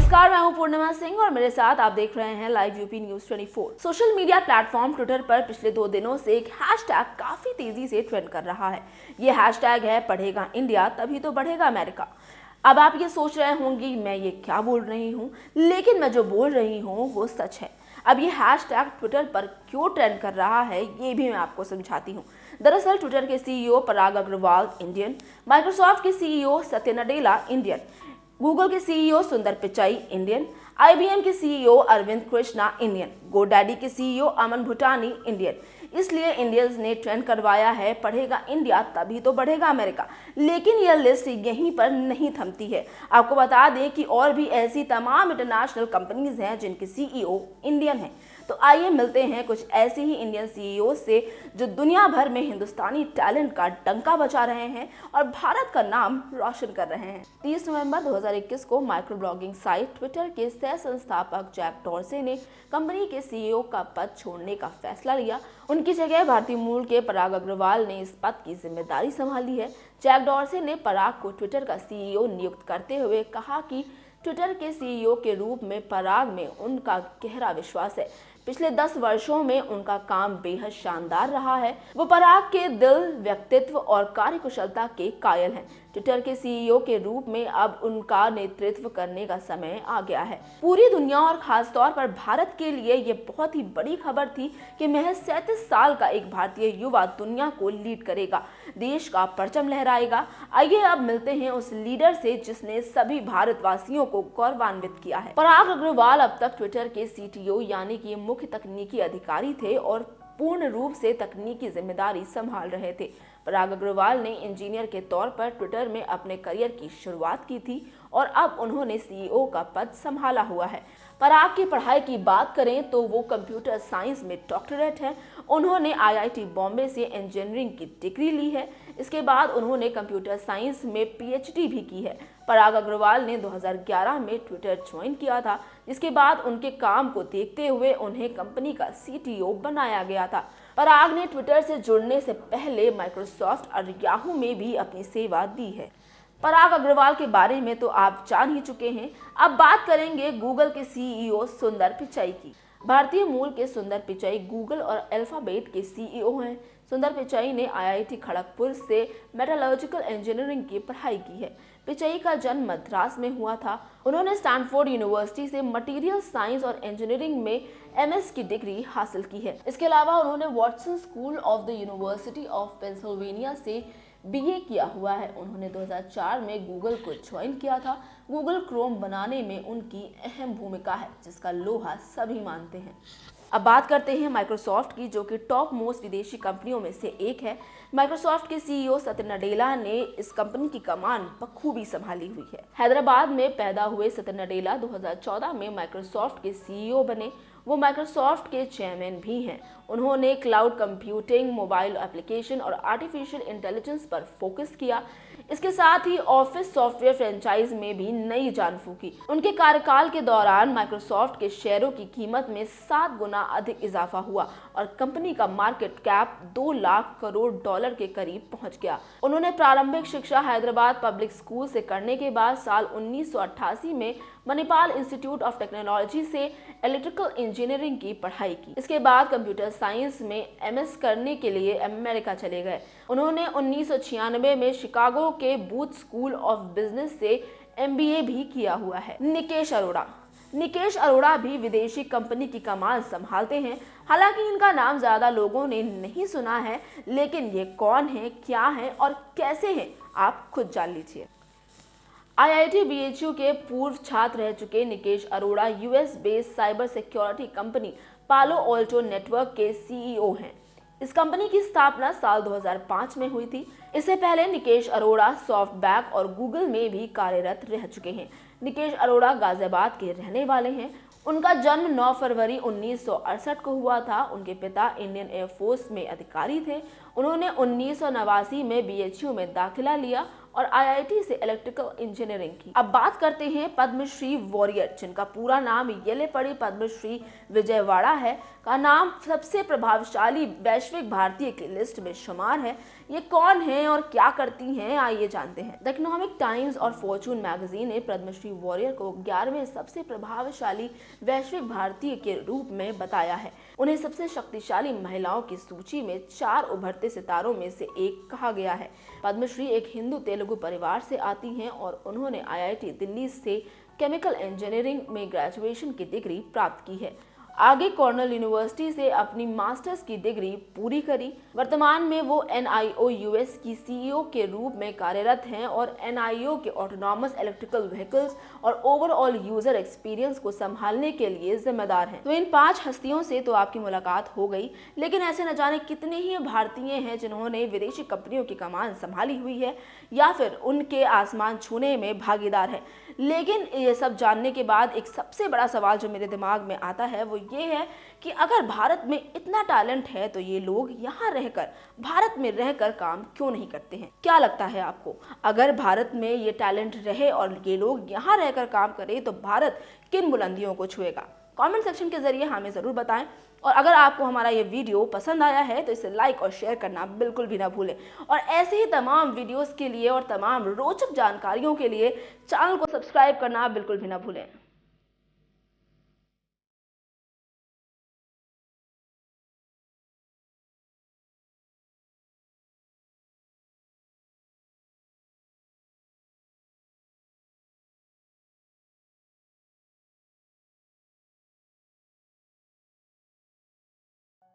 नमस्कार, मैं हूं पूर्णिमा सिंह और मेरे साथ आप देख रहे हैं live UP news 24। Social media platform Twitter पर पिछले 2 दिनों से एक हैशटैग काफी तेजी से ट्रेंड कर रहा है। ये हैशटैग है पढ़ेगा इंडिया तभी तो बढ़ेगा अमेरिका। अब आप ये सोच रहे होंगे मैं ये क्या बोल रही हूँ, लेकिन मैं जो बोल रही हूँ वो सच है। अब ये हैशटैग ट्विटर पर क्यों ट्रेंड कर रहा है ये भी मैं आपको समझाती हूँ। दरअसल ट्विटर के CEO Parag Agrawal Indian, Microsoft के CEO Satya Nadella Indian, Google के CEO Sundar Pichai Indian, IBM के CEO Arvind Krishna Indian, GoDaddy के सीईओ अमन भूटानी इंडियन। इसलिए इंडियंस ने ट्रेंड करवाया है पढ़ेगा इंडिया तभी तो बढ़ेगा अमेरिका। लेकिन यह लिस्ट यहीं पर नहीं थमती है। आपको बता दें कि और भी ऐसी तमाम इंटरनेशनल कंपनीज हैं जिनके सीईओ इंडियन हैं। तो आइए मिलते हैं कुछ ऐसे ही इंडियन सीईओ से जो दुनिया भर में हिंदुस्तानी टैलेंट का डंका बजा रहे हैं और भारत का नाम रोशन कर रहे हैं। 30 नवंबर 2021 को माइक्रो ब्लॉगिंग साइट ट्विटर के सह संस्थापक जैक डॉर्से ने कंपनी के सीईओ का पद छोड़ने का फैसला लिया। उनकी जगह भारतीय मूल के पराग अग्रवाल ने इस पद की जिम्मेदारी संभाली है। जैक डॉर्से ने पराग को ट्विटर का सीईओ नियुक्त करते हुए कहा कि ट्विटर के सीईओ के रूप में पराग में उनका गहरा विश्वास है। पिछले 10 वर्षों में उनका काम बेहद शानदार रहा है। वो पराग के दिल, व्यक्तित्व और कार्यकुशलता के कायल हैं। ट्विटर के सीईओ के रूप में अब उनका नेतृत्व करने का समय आ गया है। पूरी दुनिया और खासतौर पर भारत के लिए ये बहुत ही बड़ी खबर थी कि महज 37 साल का एक भारतीय युवा दुनिया को लीड करेगा, देश का परचम लहराएगा। आइए अब मिलते हैं उस लीडर से जिसने सभी भारतवासियों को गौरवान्वित किया है। पराग अग्रवाल अब तक ट्विटर के सीटीओ यानी कि मुख्य तकनीकी अधिकारी थे और पूर्ण रूप से तकनीकी जिम्मेदारी संभाल रहे थे। पराग अग्रवाल ने इंजीनियर के तौर पर ट्विटर में अपने करियर की शुरुआत की थी और अब उन्होंने सीईओ का पद संभाला हुआ है। पराग की पढ़ाई की बात करें तो वो कंप्यूटर साइंस में डॉक्टरेट हैं। उन्होंने आईआईटी बॉम्बे से इंजीनियरिंग की डिग्री ली है। इसके बाद उन्होंने कंप्यूटर साइंस में पीएचडी भी की है। पराग अग्रवाल ने 2011 में ट्विटर ज्वाइन किया था, जिसके बाद उनके काम को देखते हुए उन्हें कंपनी का सीटीओ बनाया गया था। पराग ने ट्विटर से जुड़ने से पहले माइक्रोसॉफ्ट और याहू में भी अपनी सेवा दी है। पराग अग्रवाल के बारे में तो आप जान ही चुके हैं। अब बात करेंगे गूगल के सीईओ सुंदर पिचाई की। भारतीय मूल के सुंदर पिचाई गूगल और अल्फाबेट के सीईओ हैं। सुंदर पिचाई ने आईआईटी खड़गपुर से मेटलर्जिकल इंजीनियरिंग की पढ़ाई की है। पिचाई का जन्म मद्रास में हुआ था। उन्होंने स्टैनफोर्ड यूनिवर्सिटी से मटेरियल साइंस और इंजीनियरिंग में एमएस की डिग्री हासिल की है। इसके अलावा उन्होंने Watson school of the university of Pennsylvania से बीए किया हुआ है। उन्होंने 2004 में गूगल को ज्वाइन किया था। गूगल क्रोम बनाने में उनकी अहम भूमिका है, जिसका लोहा सभी मानते हैं। अब बात करते हैं माइक्रोसॉफ्ट की, जो कि टॉप मोस्ट विदेशी कंपनियों में से एक है। माइक्रोसॉफ्ट के सीईओ सत्य नडेला ने इस कंपनी की कमान बखूबी संभाली हुई है। हैदराबाद में पैदा हुए सत्य नडेला 2014 में माइक्रोसॉफ्ट के सीईओ बने। वो माइक्रोसॉफ्ट के चेयरमैन भी हैं। उन्होंने क्लाउड कंप्यूटिंग, मोबाइल एप्लीकेशन और आर्टिफिशियल इंटेलिजेंस पर फोकस किया। इसके साथ ही ऑफिस सॉफ्टवेयर फ्रेंचाइज में भी नई जान फूकी। उनके कार्यकाल के दौरान माइक्रोसॉफ्ट के शेयरों की कीमत में 7 गुना अधिक इजाफा हुआ और कंपनी का मार्केट कैप $2 लाख करोड़ के करीब पहुंच गया। उन्होंने प्रारंभिक शिक्षा हैदराबाद पब्लिक स्कूल से करने के बाद साल 1988 में मणिपाल इंस्टीट्यूट ऑफ टेक्नोलॉजी से इलेक्ट्रिकल इंजीनियरिंग की पढ़ाई की। इसके बाद कंप्यूटर साइंस में एमएस करने के लिए अमेरिका चले गए। उन्होंने 1996 में शिकागो के बूथ स्कूल ऑफ बिजनेस से एमबीए भी किया हुआ है। निकेश अरोड़ा भी विदेशी कंपनी की कमान संभालते हैं। हालांकि इनका नाम ज्यादा लोगों ने नहीं सुना है, लेकिन ये कौन है, क्या है और कैसे हैं, आप खुद जान लीजिए। आईआईटी बीएचयू के पूर्व छात्र रह चुके Nikesh Arora US based cyber security company पालो ऑल्टो नेटवर्क के सीईओ हैं। इस कंपनी की स्थापना साल 2005 में हुई थई। इससे पहले निकेश अरोड़ा सॉफ्टबैंक और गूगल में भी कार्यरत रह चुके हैं। निकेश अरोड़ा गाजियाबाद के रहने वाले हैं। उनका जन्म 9 फरवरी 1968 को हुआ था। उनके पिता इंडियन एयरफोर्स में अधिकारी थे। उन्होंने 1989 में बीएचयू में दाखिला लिया और आईआईटी से इलेक्ट्रिकल इंजीनियरिंग की। अब बात करते हैं पद्मश्री वॉरियर, जिनका पूरा नाम येलेपड़ी पद्मश्री विजयवाड़ा है, का नाम सबसे प्रभावशाली वैश्विक भारतीय की लिस्ट में शुमार है। ये कौन है और क्या करती हैं, आइए जानते हैं। द इकोनॉमिक टाइम्स और फॉर्च्यून मैगजीन ने पद्मश्री वॉरियर को 11वें सबसे प्रभावशाली वैश्विक भारतीय के रूप में बताया है। उन्हें सबसे शक्तिशाली महिलाओं की सूची में 4 उभरते सितारों में से एक कहा गया है। पद्मश्री एक हिंदू तेलुगु परिवार से आती हैं और उन्होंने आईआईटी दिल्ली से केमिकल इंजीनियरिंग में ग्रेजुएशन की डिग्री प्राप्त की है। आगे कॉर्नेल यूनिवर्सिटी से अपनी मास्टर्स की डिग्री पूरी करी। वर्तमान में वो एनआईओ यूएस की सीईओ के रूप में कार्यरत हैं और एनआईओ के ऑटोनॉमस इलेक्ट्रिकल व्हीकल्स और ओवरऑल यूजर एक्सपीरियंस को संभालने के लिए जिम्मेदार हैं। तो इन 5 हस्तियों से तो आपकी मुलाकात हो गई, लेकिन ऐसे न जाने कितने ही भारतीय हैं जिन्होंने विदेशी कंपनियों की कमान संभाली हुई है या फिर उनके आसमान छूने में भागीदार है। लेकिन ये सब जानने के बाद एक सबसे बड़ा सवाल जो मेरे दिमाग में आता है वो ये है कि अगर भारत में इतना टैलेंट है तो ये लोग यहाँ रहकर, भारत में रहकर काम क्यों नहीं करते हैं? क्या लगता है आपको, अगर भारत में ये टैलेंट रहे और ये लोग यहाँ रहकर काम करें तो भारत किन बुलंदियों को छुएगा? कमेंट सेक्शन के जरिए हमें ज़रूर बताएं। और अगर आपको हमारा ये वीडियो पसंद आया है तो इसे लाइक और शेयर करना बिल्कुल भी ना भूलें। और ऐसे ही तमाम वीडियोस के लिए और तमाम रोचक जानकारियों के लिए चैनल को सब्सक्राइब करना बिल्कुल भी ना भूलें।